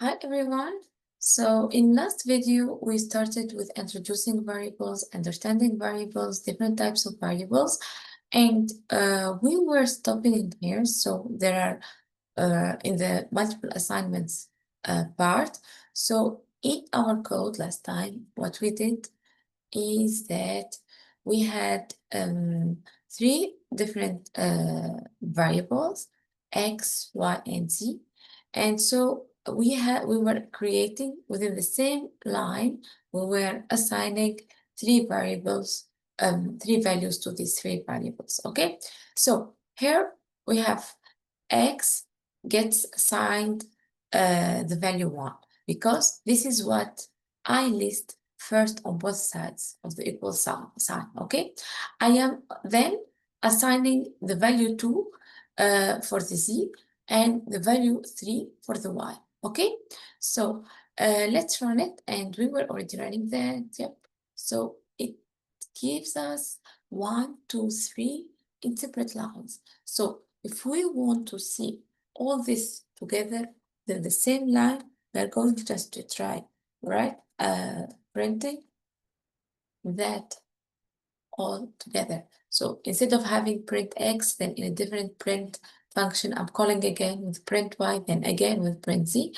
Hi everyone. So in last video, we started with introducing variables, understanding variables, different types of variables, and we were stopping in here. So there are in the multiple assignments part. So in our code last time, what we did is that we had three different variables, x, y, and z. And so we were creating within the same line, we were assigning three variables, three values to these three variables. Okay, so here we have x gets assigned the value 1 because this is what I list first on both sides of the equal sign. Okay, I am then assigning the value 2 for the z and the value 3 for the y. Okay, so let's run it, and we were already running that. Yep, so it gives us 1, 2, 3 in separate lines. So if we want to see all this together in the same line, we're going to just try, right? Printing that all together. So instead of having print x, then in a different print function, I'm calling again with print y, then again with print z,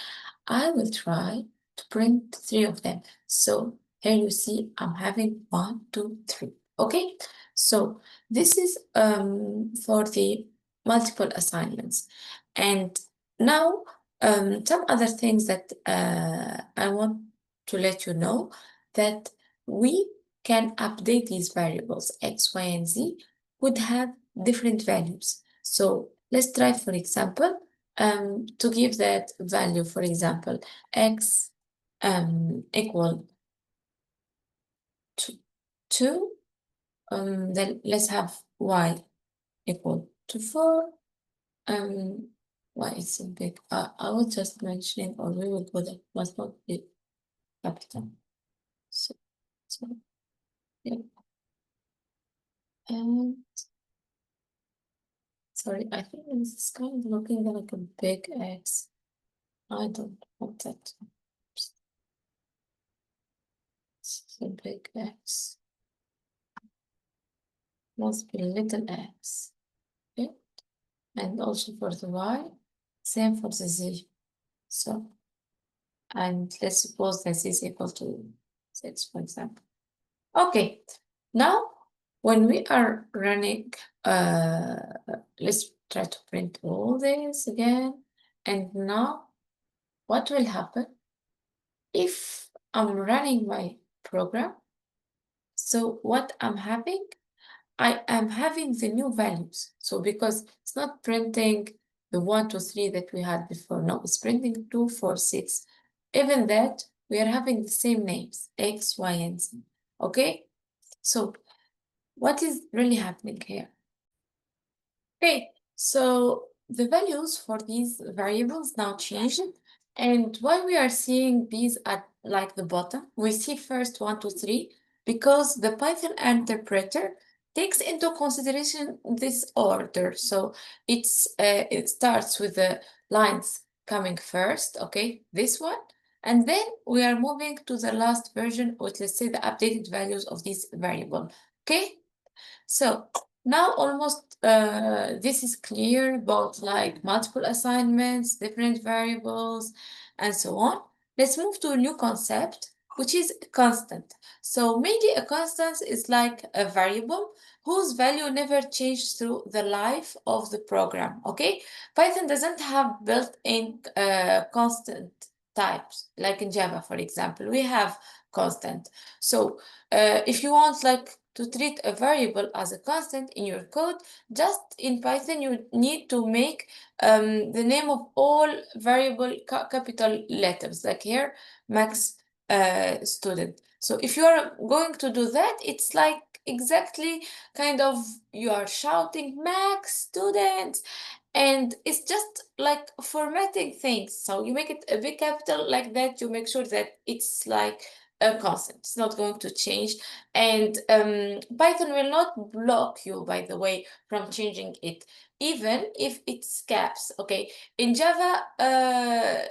I will try to print three of them. So here you see I'm having 1, 2, 3. Okay, so this is for the multiple assignments. And now some other things that I want to let you know, that we can update these variables x, y, and z would have different values. So let's try, for example, to give that value, for example, x equal to 2, then let's have y equal to 4. Why is it big? I was just mentioning, or we will go that must not be capital. So yeah. And sorry, I think this is kind of looking like a big X. I don't want that. It's a big X. Must be little x. Okay. And also for the y, same for the z. So, and let's suppose that z is equal to 6, for example. Okay, now when we are running, let's try to print all this again. And now what will happen if I'm running my program? So what I'm having, I am having the new values. So because it's not printing the 1, 2, 3 that we had before. No, it's printing 2, 4, 6. Even that, we are having the same names, x, y, and z. Okay, so what is really happening here? Okay, so the values for these variables now changed. And why we are seeing these at like the bottom, we see first 1, 2, 3, because the Python interpreter takes into consideration this order. So it starts with the lines coming first, okay, this one. And then we are moving to the last version with, let's say, the updated values of this variable, okay? So now almost this is clear about like multiple assignments, different variables, and so on. Let's move to a new concept, which is constant. So maybe a constant is like a variable whose value never changes through the life of the program, okay? Python doesn't have built-in constant types, like in Java, for example, we have constant. So if you want like to treat a variable as a constant in your code, just in Python, you need to make the name of all variable capital letters, like here, max student. So if you are going to do that, it's like exactly kind of you are shouting max students, and it's just like formatting things. So you make it a big capital like that, you make sure that it's like a constant. It's not going to change. And Python will not block you, by the way, from changing it, even if it's caps. Okay. In Java,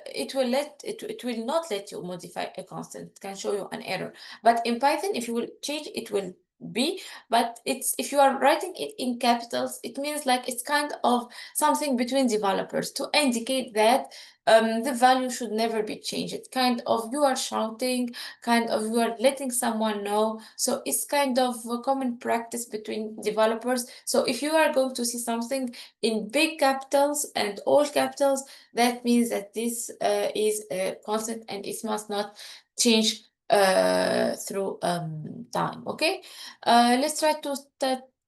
it will not let you modify a constant. It can show you an error. But in Python, if you will change, it will be. But it's if you are writing it in capitals, it means like it's kind of something between developers to indicate that the value should never be changed. It kind of you are shouting, kind of you are letting someone know. So it's kind of a common practice between developers. So if you are going to see something in big capitals and all capitals, that means that this is a constant and it must not change through time. Okay, let's try to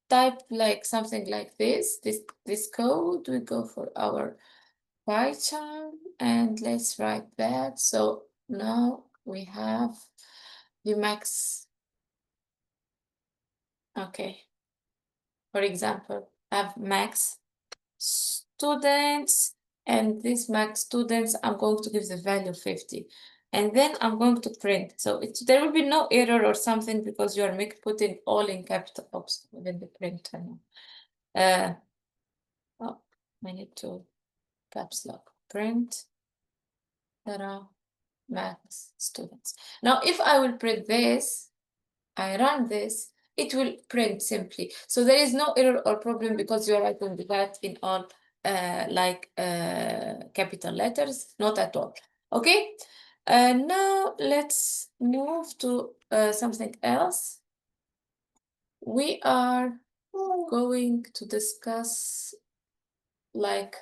type like something like this code. We go for our Python and let's write that. So now we have the max. Okay. For example, I have max students, and this max students, I'm going to give the value 50. And then I'm going to print. So there will be no error or something because you are putting all in capital. Oops, even the print. Oh, I need to caps lock print. There are max students. Now, if I will print this, I run this, it will print simply. So there is no error or problem because you're writing that in all capital letters, not at all. Okay, now let's move to something else. We are going to discuss like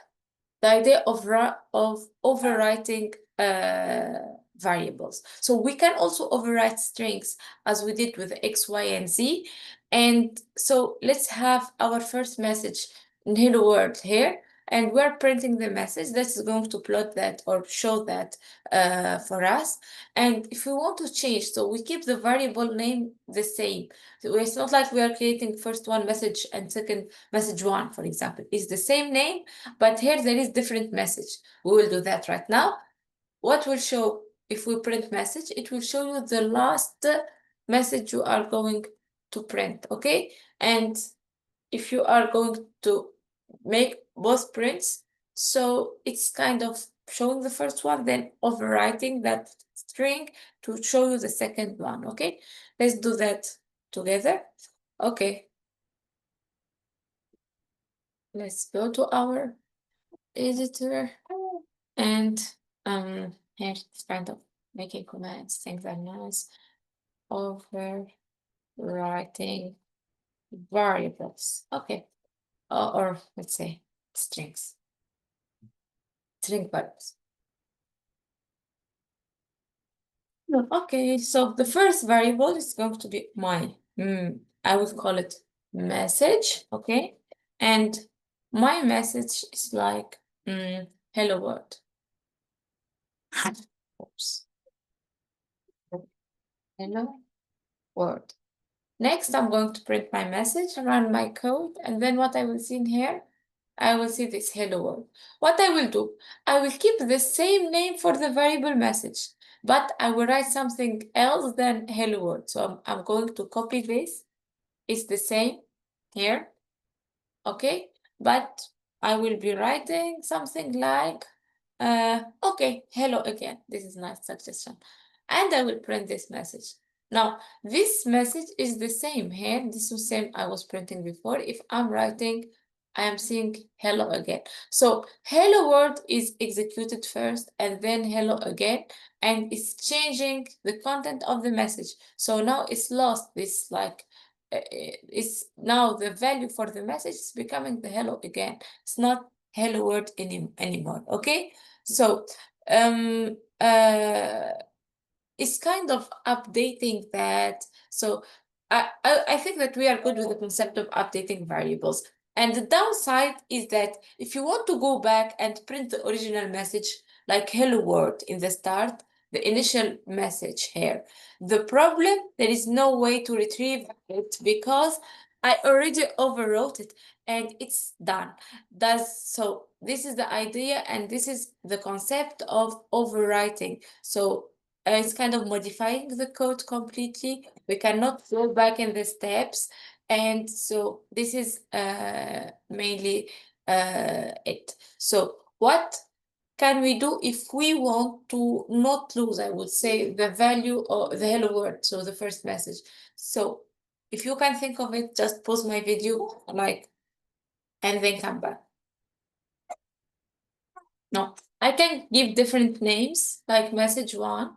the idea of overwriting variables. So we can also overwrite strings as we did with X, Y, and Z. And so let's have our first message in hello world here. And we're printing the message that's going to plot that or show that for us. And if we want to change, so we keep the variable name the same. So it's not like we are creating first one message and second message one, for example. It's the same name, but here there is different message. We will do that right now. What will show if we print message? It will show you the last message you are going to print, okay? And if you are going to make both prints, so it's kind of showing the first one, then overwriting that string to show you the second one, okay? Let's do that together. Okay. Let's go to our editor and here it's kind of making comments, things are nice. Overwriting variables. Okay. Or let's say strings. String variables. Okay, so the first variable is going to be my, I would call it message, okay? And my message is like, hello world. Oops. Hello world. Next, I'm going to print my message, run my code, and then what I will see in here, I will see this hello world. What I will do, I will keep the same name for the variable message, but I will write something else than hello world. So I'm going to copy this. It's the same here, okay? But I will be writing something like, okay, hello again. This is nice suggestion. And I will print this message. Now, this message is the same here. This is the same I was printing before. If I'm writing, I am seeing hello again. So hello world is executed first and then hello again, and it's changing the content of the message. So now it's lost this like, it's now the value for the message is becoming the hello again. It's not hello world anymore, okay? So it's kind of updating that. So I think that we are good with the concept of updating variables. And the downside is that if you want to go back and print the original message, like hello world in the start, the initial message here, the problem, there is no way to retrieve it because I already overwrote it and it's done. So this is the idea and this is the concept of overwriting. So it's kind of modifying the code completely. We cannot go back in the steps. And so this is mainly it. So what can we do if we want to not lose, I would say, the value or the hello world, so the first message. So if you can think of it, just pause my video, like, and then come back. No, I can give different names, like message 1,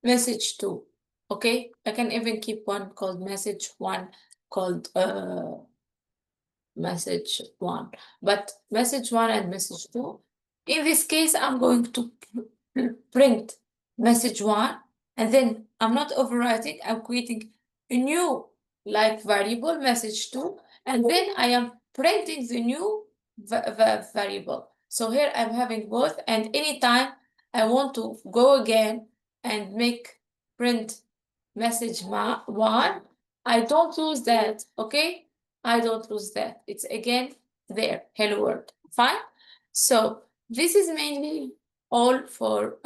message 2. Okay, I can even keep one called message 1, called message 1. But message 1 and message 2, in this case, I'm going to print message 1, and then I'm not overwriting, I'm creating a new like variable message 2, and then I am printing the new variable. So here I'm having both, and anytime I want to go again and make print message 1, I don't lose that, okay? I don't lose that. It's again there, hello world. Fine. So this is mainly all for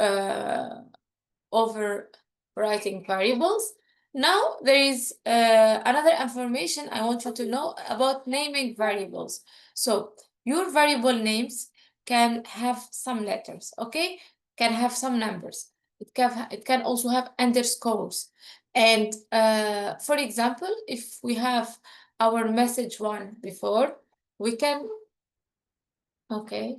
overwriting variables. Now there is another information I want you to know about naming variables. So your variable names can have some letters, okay? Can have some numbers. It can also have underscores. And for example, if we have our message 1 before, we can, okay.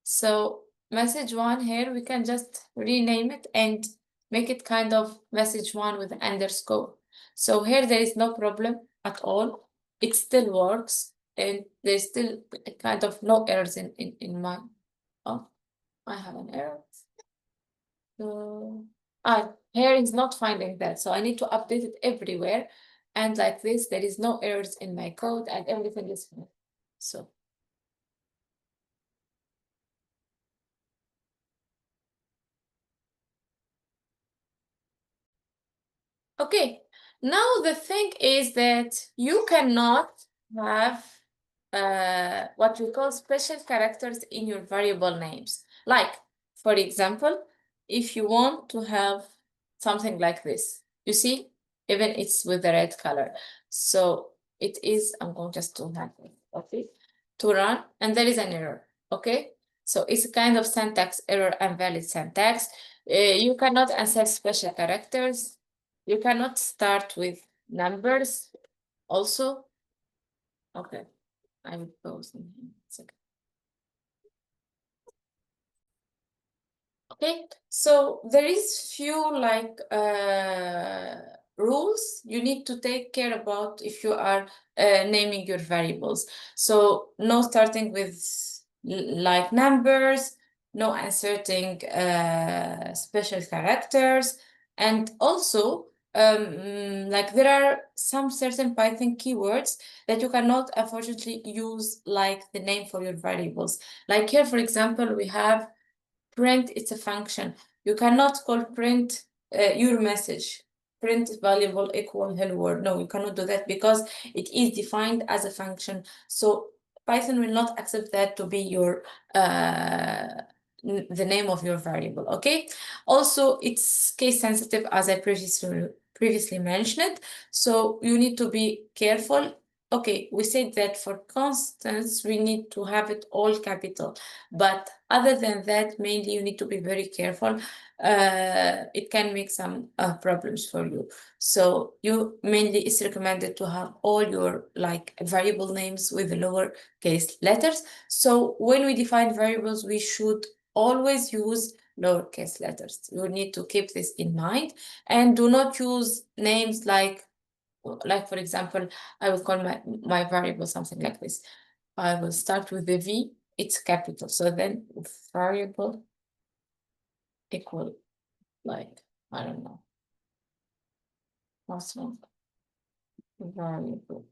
So message 1 here, we can just rename it and make it kind of message 1 with underscore. So here there is no problem at all. It still works, and there's still kind of no errors in my, oh, I have an error. So, here is not finding that. So I need to update it everywhere. And like this, there is no errors in my code and everything is fine. So. Okay, now the thing is that you cannot have what we call special characters in your variable names. Like, for example, if you want to have something like this, you see, even it's with the red color. So it is, I'm going just to have it, okay, to run, and there is an error, okay? So it's a kind of syntax error and valid syntax. You cannot insert special characters. You cannot start with numbers also. Okay, I will pause in here. Second. Okay, so there is few like rules you need to take care about if you are naming your variables. So no starting with like numbers, no inserting special characters, and also like there are some certain Python keywords that you cannot unfortunately use like the name for your variables. Like here, for example, we have print, it's a function. You cannot call print your message, print valuable equal hello world. No, you cannot do that because it is defined as a function. So Python will not accept that to be your the name of your variable, okay? Also, it's case sensitive, as I previously mentioned. So you need to be careful. Okay, we said that for constants, we need to have it all capital. But other than that, mainly you need to be very careful. It can make some problems for you. So you mainly it's recommended to have all your like variable names with the lower case letters. So when we define variables, we should always use lowercase letters. You need to keep this in mind, and do not use names like for example, I will call my variable something like this. I will start with the V, it's capital. So then variable equal, like, I don't know, what's wrong? Variable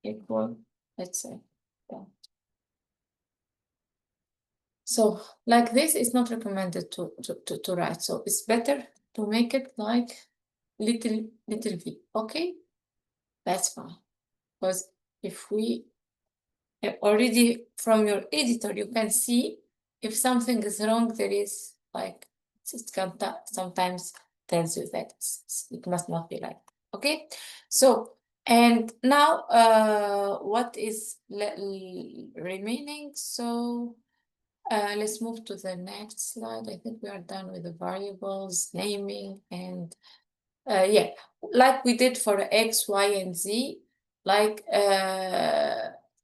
equal, let's say, that. So like this is not recommended to write. So it's better to make it like little v, okay? That's fine. Because if we already from your editor, you can see if something is wrong, there is like, it can sometimes tells you that it must not be like that. Okay, so and now what is remaining? So let's move to the next slide. I think we are done with the variables, naming, and yeah, like we did for X, Y, and Z, like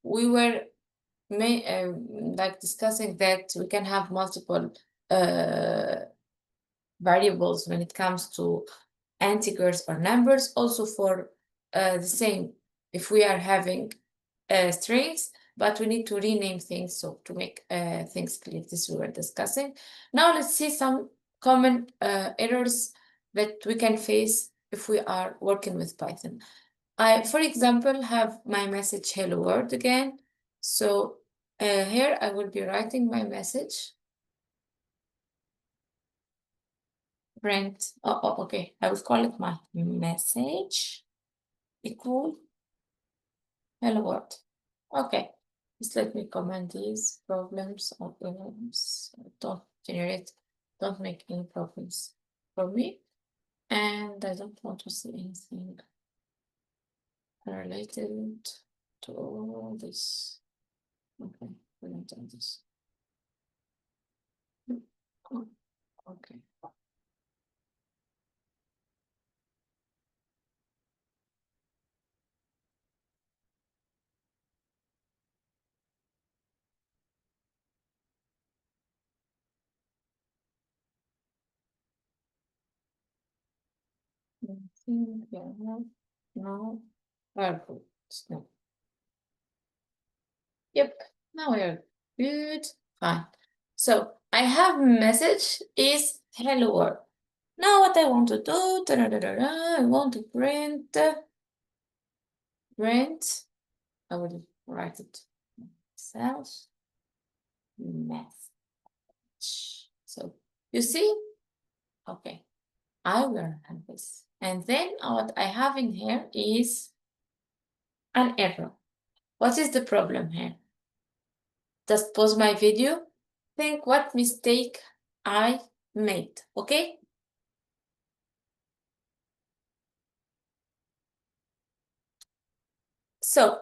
we were like discussing that we can have multiple variables when it comes to integers or numbers, also for the same if we are having strings, but we need to rename things so to make things clear. This we were discussing. Now let's see some common errors that we can face if we are working with Python. I, for example, have my message hello world again. So here I will be writing my message. Print. Okay. I will call it my message equal hello world. Okay. Just let me comment these problems or problems. Don't make any problems for me. And I don't want to see anything related to all this. Okay, we're not done this. Okay. No, very good. No. Yep, now we are good. Fine. So I have message is hello world. Now what I want to do, I want to print, I will write it myself, message. So you see, okay, I will have this. And then what I have in here is an error. What is the problem here? Just pause my video, think what mistake I made, okay? So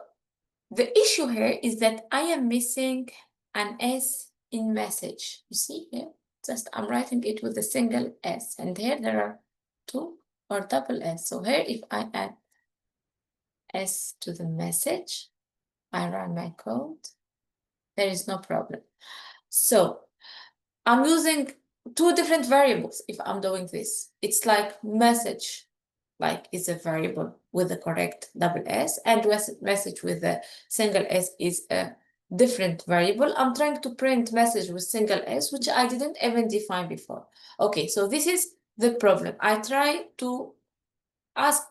the issue here is that I am missing an S in message. You see here? Just I'm writing it with a single S, and here there are two or double S. So here if I add S to the message, I run my code, there is no problem. So I'm using two different variables if I'm doing this. It's like message, like is a variable with the correct double S, and message with a single S is a different variable. I'm trying to print message with single S, which I didn't even define before. Okay, so this is the problem. I try to ask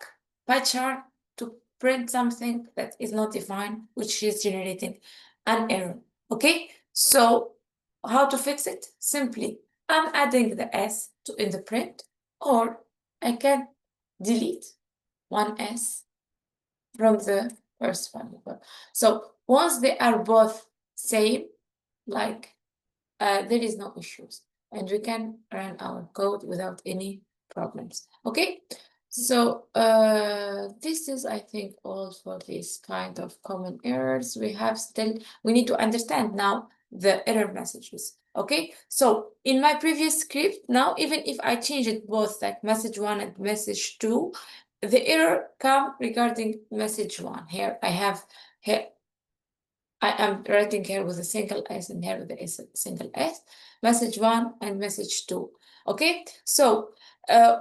PyChart to print something that is not defined, which is generating an error. Okay, so how to fix it? Simply, I'm adding the S to in the print, or I can delete one S from the first variable. So once they are both same, like there is no issues, and we can run our code without any problems. Okay, so this is, I think, all for this kind of common errors. We need to understand now the error messages. Okay, so in my previous script, now even if I change it both like message 1 and message 2, the error come regarding message 1. Here I have here I am writing here with a single S and here with a single S, message 1 and message 2. Okay, so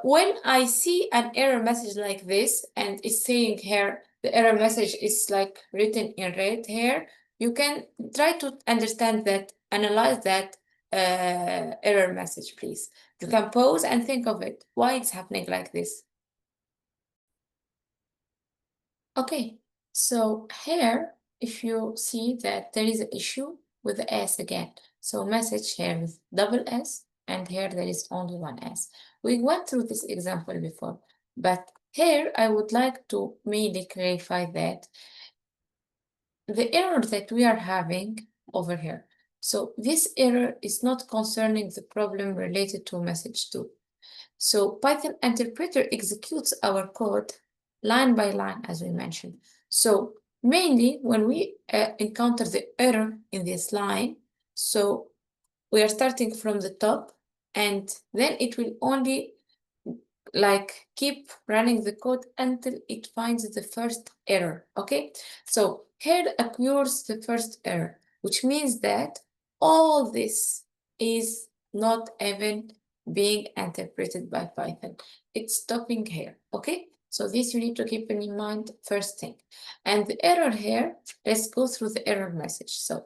when I see an error message like this, and it's saying here, the error message is like written in red here, you can try to understand that, analyze that error message, please. You can pause and think of it, why it's happening like this. Okay, so here, if you see that there is an issue with the S again. So message here with double S, and here there is only one S. We went through this example before, but here I would like to mainly clarify that the error that we are having over here. So this error is not concerning the problem related to message 2. So Python interpreter executes our code line by line, as we mentioned. So mainly when we encounter the error in this line, so we are starting from the top, and then it will only like keep running the code until it finds the first error. Okay, so here occurs the first error, which means that all this is not even being interpreted by Python. It's stopping here. Okay, so this you need to keep in mind first thing. And the error here, let's go through the error message. So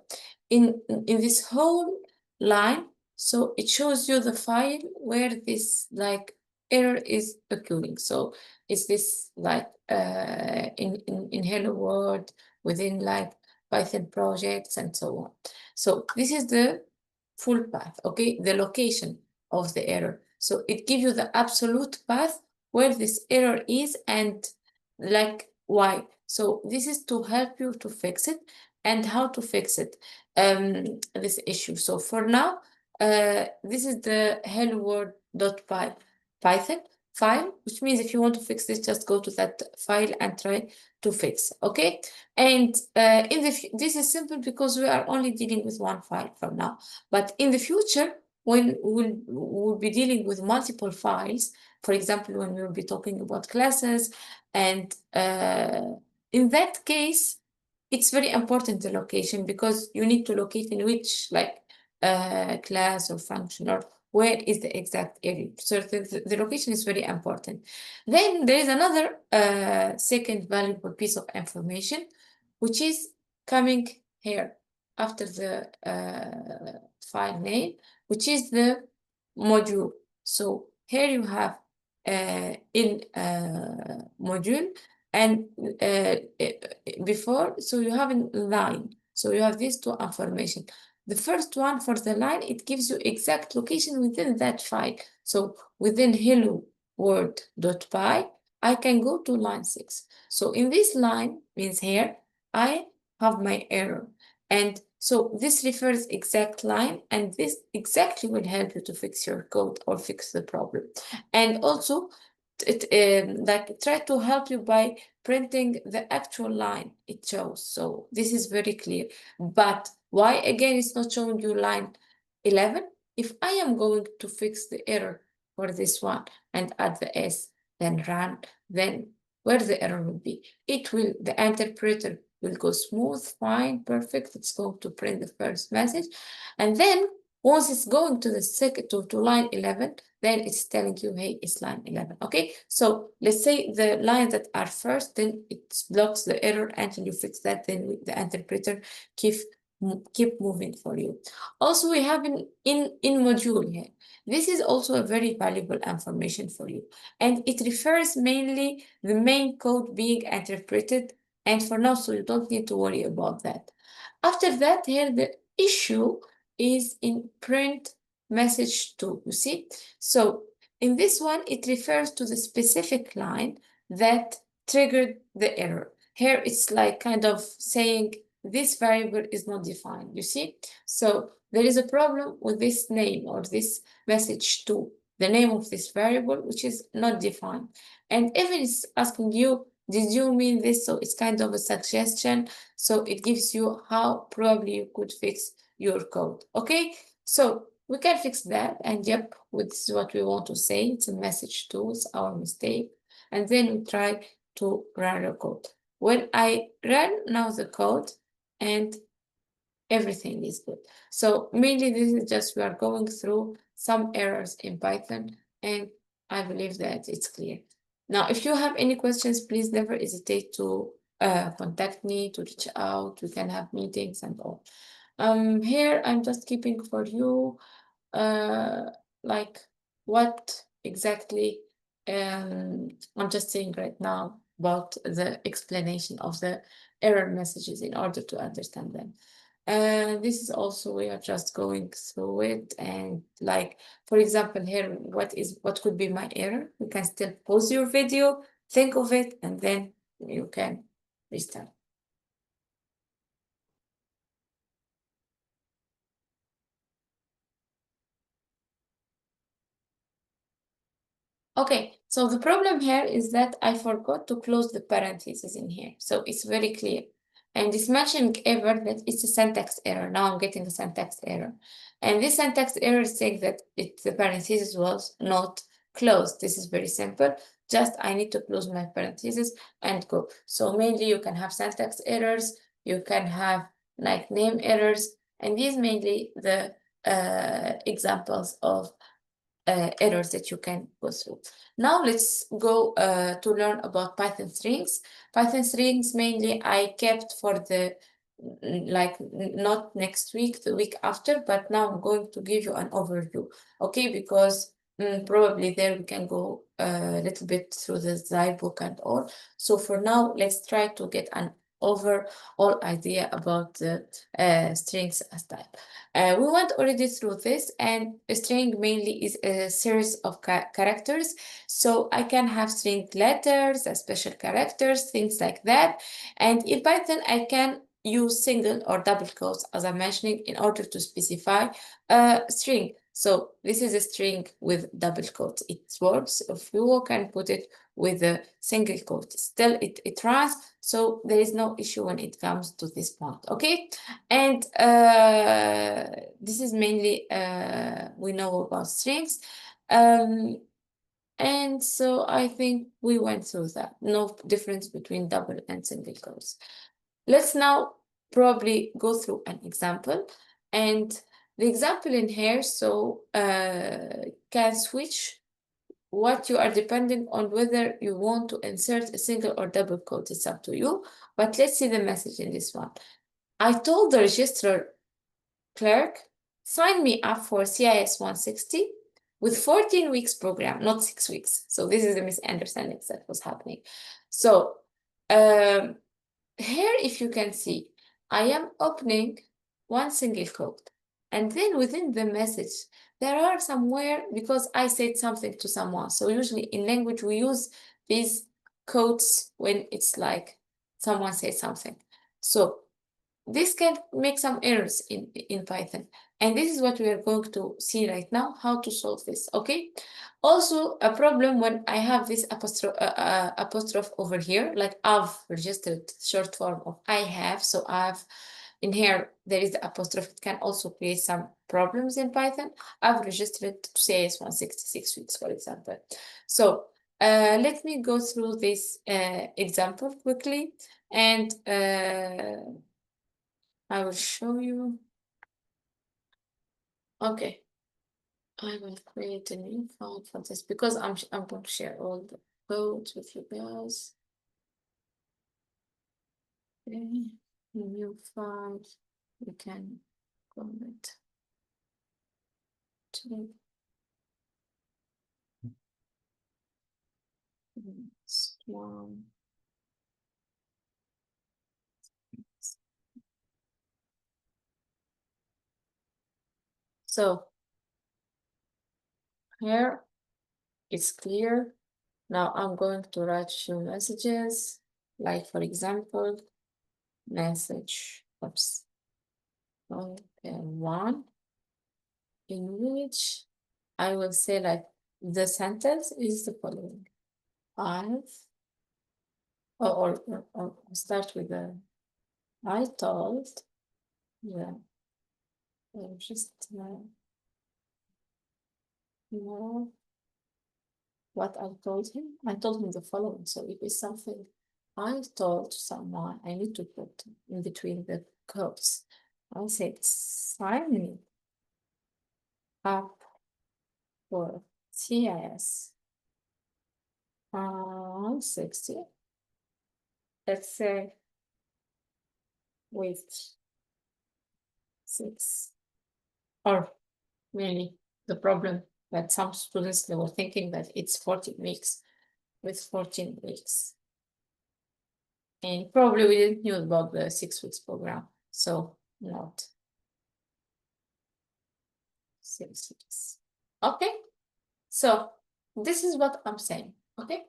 in this whole line, so it shows you the file where this like error is occurring. So is this like in Hello World, within like Python projects and so on. So this is the full path, okay? The location of the error. So it gives you the absolute path where this error is and like why. So this is to help you to fix it and how to fix it, this issue. So for now, this is the hello world.py Python file, which means if you want to fix this, just go to that file and try to fix, okay? And this is simple because we are only dealing with one file for now. But in the future, when we'll be dealing with multiple files, for example, when we'll be talking about classes, and in that case, it's very important the location because you need to locate in which like class or function or where is the exact area. So the location is very important. Then there is another second valuable piece of information, which is coming here after the file name, which is the module. So here you have in module and before, so you have a line. So you have these two information. The first one for the line, it gives you exact location within that file. So within hello world.py, I can go to line 6. So in this line, means here, I have my error. And so this refers exact line, and this exactly will help you to fix your code or fix the problem. And also, it like try to help you by printing the actual line it shows. So this is very clear. But why again it's not showing you line 11? If I am going to fix the error for this one and add the S, then run, then where the error will be? It will, the interpreter will go smooth, fine, perfect. It's going to print the first message. And then once it's going to the second, to line 11, then it's telling you, hey, it's line 11, okay? So let's say the lines that are first, then it blocks the error until you fix that, then the interpreter keep moving for you. Also, we have in module here. This is also a very valuable information for you. And it refers mainly the main code being interpreted. And for now, so you don't need to worry about that. After that, here the issue is in print message 2, you see? So in this one, it refers to the specific line that triggered the error. Here it's like kind of saying this variable is not defined, you see? So there is a problem with this name or this message 2, the name of this variable, which is not defined. And even it's asking you, did you mean this? So it's kind of a suggestion. So it gives you how probably you could fix your code, okay? So we can fix that, and yep, this is what we want to say. It's a message 2, it's our mistake. And then we try to run the code. When I run now the code, and everything is good. So mainly this is just we are going through some errors in Python, and I believe that it's clear. Now, if you have any questions, please never hesitate to contact me, to reach out. We can have meetings and all. Here I'm just keeping for you like what exactly I'm just saying right now about the explanation of the error messages in order to understand them. This is also, we are just going through it, and like, for example, here, what could be my error? You can still pause your video, think of it, and then you can restart. Okay, so the problem here is that I forgot to close the parentheses in here. So it's very clear. And it's mentioning ever that it's a syntax error. Now I'm getting a syntax error. And this syntax error is saying that the parenthesis was not closed. This is very simple. Just I need to close my parentheses and go. So mainly you can have syntax errors, you can have like name errors, and these mainly the examples of errors that you can go through. Now let's go to learn about Python strings. Python strings mainly I kept for the like not next week, the week after, but now I'm going to give you an overview, okay? Because probably there we can go a little bit through the Zai book and all. So for now, let's try to get an overall idea about the strings as type. We went already through this, and a string mainly is a series of characters. So I can have string letters, special characters, things like that. And in Python, I can use single or double quotes, as I'm mentioning, in order to specify a string. So this is a string with double quotes. It works if you can put it with a single quote. Still, it runs, so there is no issue when it comes to this point, okay? And this is mainly, we know about strings. And so I think we went through that. No difference between double and single quotes. Let's now probably go through an example. And the example in here, so can switch what you are depending on whether you want to insert a single or double quote. It's up to you. But let's see the message in this one. I told the registrar clerk, sign me up for CIS 160 with 14 weeks program, not 6 weeks. So this is the misunderstanding that was happening. So here, if you can see, I am opening one single quote. And then within the message, there are somewhere, because I said something to someone. So usually in language, we use these quotes when it's like someone says something. So this can make some errors in Python. And this is what we are going to see right now, how to solve this, okay? Also, a problem when I have this apostrophe over here, like I've registered short form of I have, so I've, in here, there is the apostrophe. It can also create some problems in Python. I've registered to say it's 166 weeks, for example. So let me go through this example quickly, and I will show you. Okay, I will create a new file for this because I'm going to share all the codes with you guys. Okay, new file. We can comment to this one. So here it's clear. Now I'm going to write few messages, like for example, message, oops, okay, one, in which I will say like the sentence is the following. I've, or start with the, I told, yeah, just know what I told him. I told him the following. So if it's something I told someone, I need to put in between the quotes. I said, sign me up for CIS 60. Let's say with 6, or really the problem that some students, they were thinking that it's 14 weeks with 14 weeks. And probably we didn't know about the 6 weeks program. So not 6 weeks. Okay. So this is what I'm saying. Okay.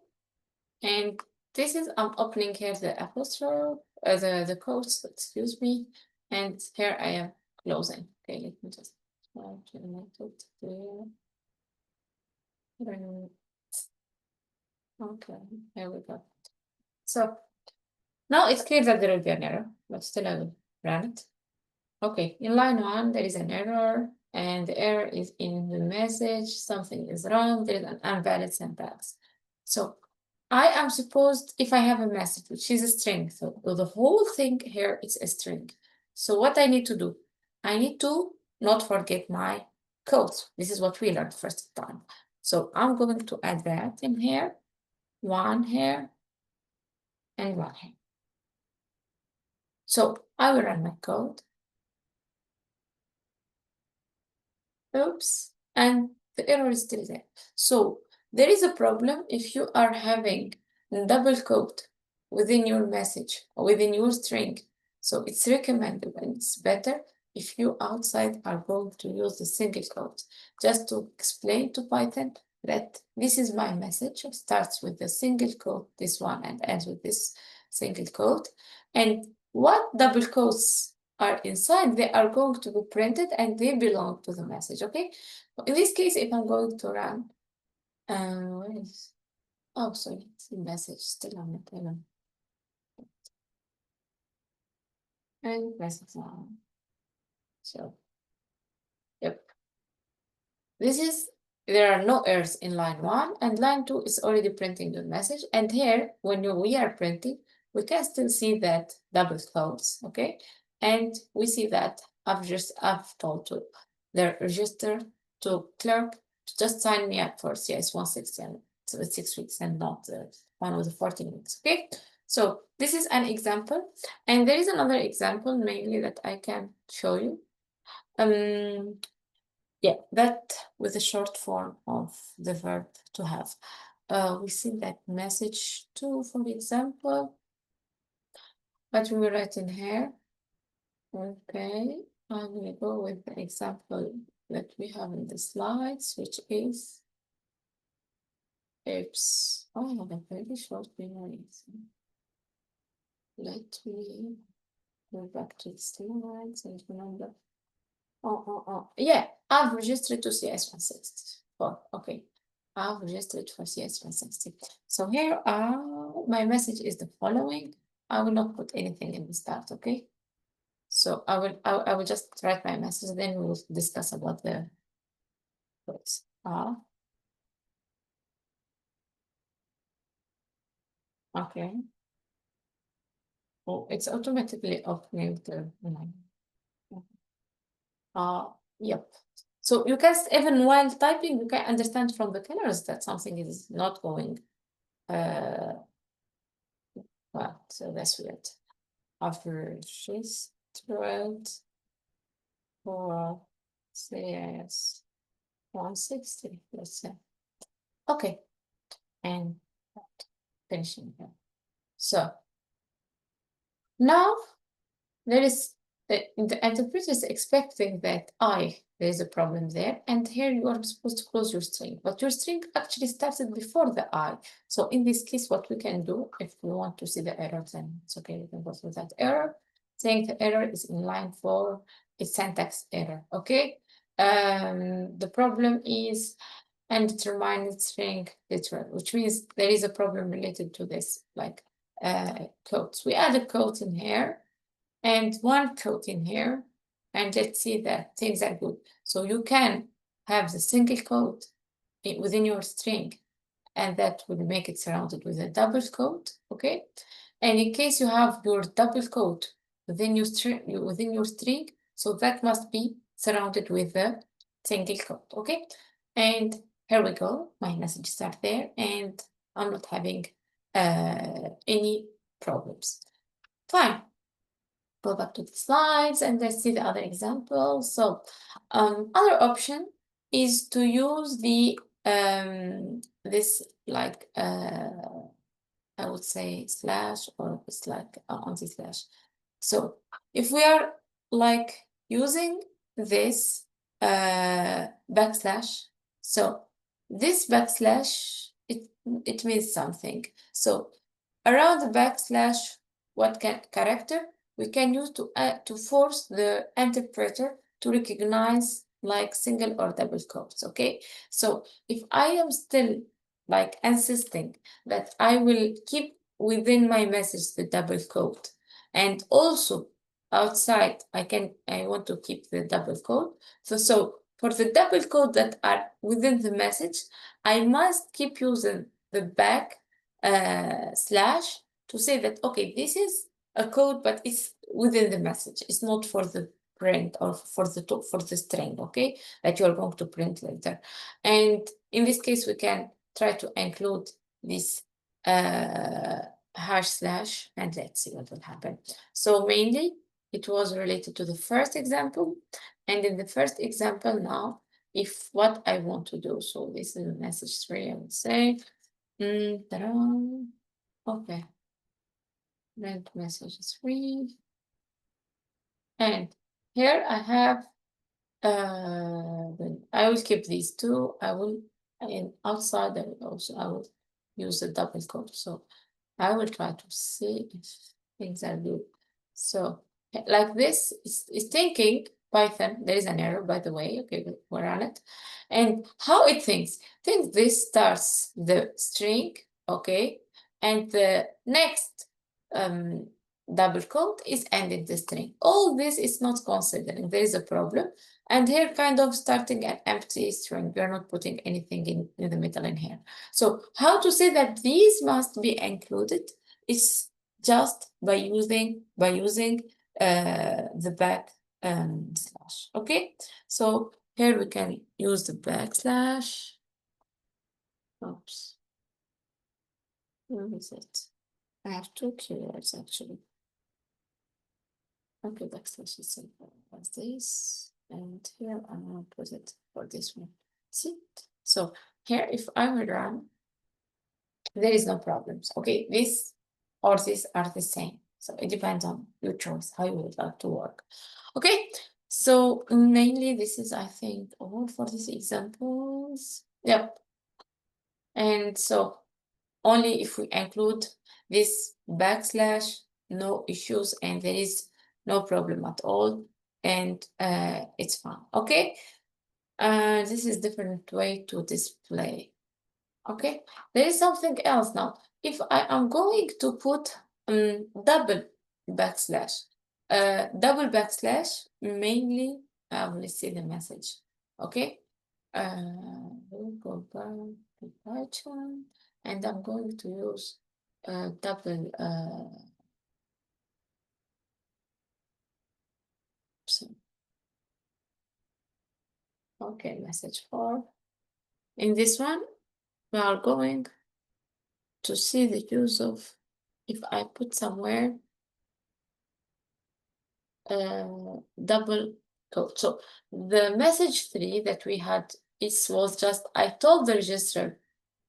And this is, I'm opening here the apostrophe, the quotes, excuse me. And here I am closing. Okay, let me just try to make it clear. Okay, here we go. So now it's clear that there will be an error, but still I will run it. Okay, in line 1, there is an error, and the error is in the message. Something is wrong. There is an invalid syntax. So I am supposed, if I have a message, which is a string, so the whole thing here is a string. So what I need to do, I need to not forget my code. This is what we learned first time. So I'm going to add that in here, one here, and one here. So I will run my code. Oops, and the error is still there. So there is a problem if you are having double quote within your message or within your string. So it's recommended and it's better if you outside are going to use the single quote. Just to explain to Python that this is my message. It starts with the single quote, this one, and ends with this single quote. And what double quotes are inside, they are going to be printed and they belong to the message, okay? In this case, if I'm going to run, where is, oh, sorry, it's the message, still on it, and message now. So, yep. This is, there are no errors in line 1, and line 2 is already printing the message. And here, when we are printing, we can still see that double quotes, okay? And we see that I've told to the register to clerk to just sign me up for CIS 160 and so it's 6 weeks and not one with the 14 weeks, okay? So this is an example. And there is another example mainly that I can show you. Yeah, that with the short form of the verb to have. We see that message 2, for example, but we will write in here. Okay, I'm going to go with the example that we have in the slides, which is, oops, oh, I have a very short memory. Let me go back to the slides and remember. Yeah, I've registered to CS 160. Oh, okay. I've registered for CS 160. So here my message is the following. I will not put anything in the start, okay? So I will just write my message, then we will discuss about the words. Okay. Oh, it's automatically opening the yep. So you can, even while typing, you can understand from the colors that something is not going well, so that's weird. After she's thrilled for CIS 160, let's say. Okay, and finishing here. So now there is the interpreter is expecting that there is a problem there, and here you are supposed to close your string, but your string actually started before the I. So in this case, what we can do, if we want to see the error, then it's okay, we can go through that error, saying the error is in line 4, it's syntax error, okay? The problem is undetermined string literal, which means there is a problem related to this, like quotes. We add a quote in here, and one quote in here, and let's see that things are good. So you can have the single quote within your string, and that will make it surrounded with a double quote, okay? And in case you have your double quote within your string, so that must be surrounded with the single quote, okay? And here we go, my messages are there, and I'm not having any problems. Fine. Go back to the slides and let's see the other example. So other option is to use the this like I would say slash, or it's like anti-slash. So if we are like using this backslash, so this backslash, it means something. So around the backslash, what character we can use to force the interpreter to recognize like single or double quotes, okay? So if I am still like insisting that I will keep within my message the double quote, and also outside I want to keep the double quote. So for the double quote that are within the message, I must keep using the back slash to say that, okay, this is a code, but it's within the message. It's not for the print or for the string, okay, that you're going to print later. And in this case, we can try to include this hash slash, and let's see what will happen. So mainly it was related to the first example. And in the first example now, if what I want to do, so this is message 3, I would say, okay, print message 3. And here I have, I will keep these two. And outside I will use the double quote. So I will try to see if things are good. So like this is thinking Python. There is an error, by the way. Okay, we're on it. And how it thinks this starts the string, okay, and the next double quote is ending the string. All this is not considering there is a problem. And here kind of starting an empty string. We're not putting anything in the middle in here. So how to say that these must be included is just by using the back slash. Okay, so here we can use the backslash. Oops, where is it? I have two keywords actually. Okay, backslash is simple as this, and here I'm gonna put it for this one. See? So here, if I will run, there is no problems. Okay, this or this are the same. So it depends on your choice, how you would like to work. Okay, so mainly this is, I think, all for these examples. Yep. And so only if we include this backslash, no issues, and there is no problem at all, and it's fine. Okay, this is different way to display. Okay, there is something else now. If I am going to put double backslash, mainly, let's see the message. Okay, we'll go back to Python, and I'm going to use double. Okay, message 4. In this one, we are going to see the use of, if I put somewhere double quote. So the message 3 that we had, it was just, I told the register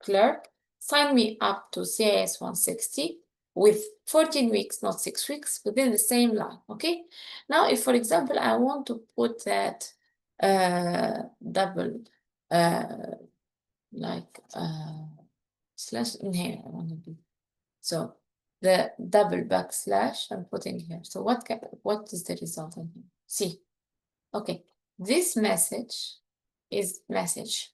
clerk, sign me up to CIS 160 with 14 weeks, not 6 weeks, within the same line, okay? Now, if, for example, I want to put that double, slash in here, I want to do. So the double backslash I'm putting here. So what is the result in here? See, okay, this message is message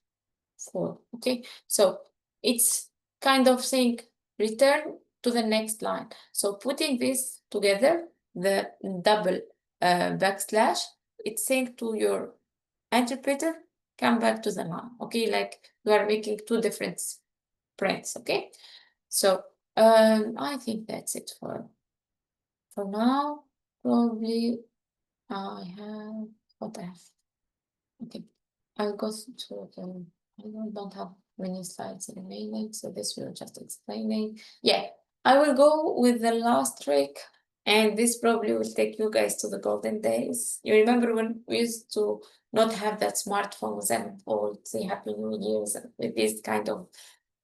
4, okay? So it's kind of saying return to the next line. So putting this together, the double backslash, it's saying to your interpreter, come back to the line, okay? Like you are making two different prints, okay? So I think that's it for now. Probably I have what I have. Okay, I'll go to the. I don't have many slides remaining, so this will just explaining. Yeah, I will go with the last trick, and this probably will take you guys to the golden days. You remember when we used to not have that smartphones and all say Happy New Year's with these kind of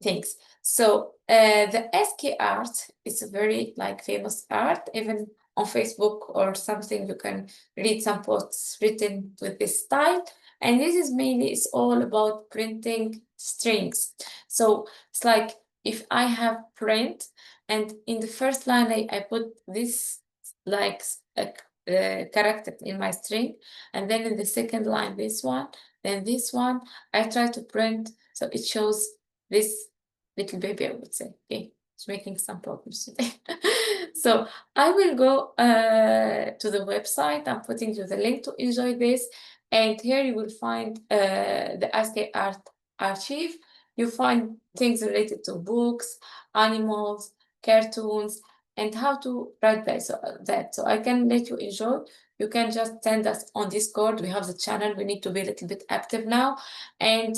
things. So the SK art is a very like famous art, even on Facebook or something, you can read some posts written with this style. And this is mainly, it's all about printing strings. So it's like if I have print and in the first line, I put this like a character in my string. And then in the second line, this one, then this one, I try to print. So it shows this little baby, I would say. Okay, it's making some problems today. So I will go to the website. I'm putting you the link to enjoy this. And here you will find the ASCII art archive. You find things related to books, animals, cartoons, and how to write that. So I can let you enjoy. You can just send us on Discord. We have the channel. We need to be a little bit active now. And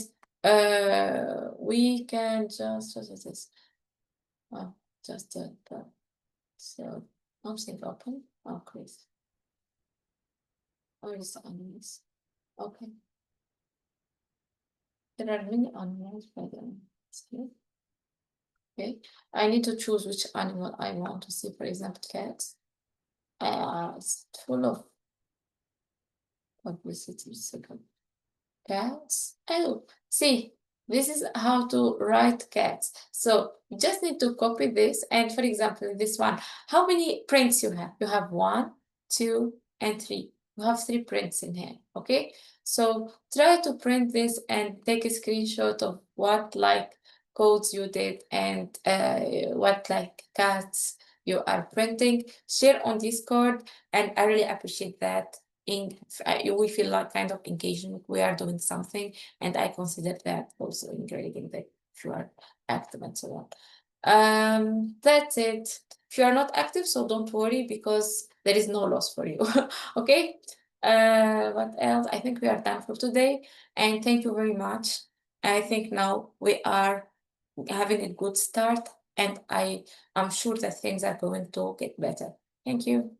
we can just, what is this? Oh, just so something open. Oh, please. Where is the animals? Okay. There are many animals by the see. Okay. I need to choose which animal I want to see. For example, cats. It's full of publicity. Second. Cats. Oh, see, this is how to write cats. So you just need to copy this. And for example, this one, how many prints you have? You have 1, 2, and 3. You have 3 prints in here, okay? So try to print this and take a screenshot of what like codes you did and what like cats you are printing. Share on Discord, and I really appreciate that. We feel like kind of engagement. We are doing something, and I consider that also engaging that if you are active and so on. That's it. If you are not active, so don't worry because there is no loss for you. Okay. What else? I think we are done for today, and thank you very much. I think now we are having a good start, and I'm sure that things are going to get better. Thank you.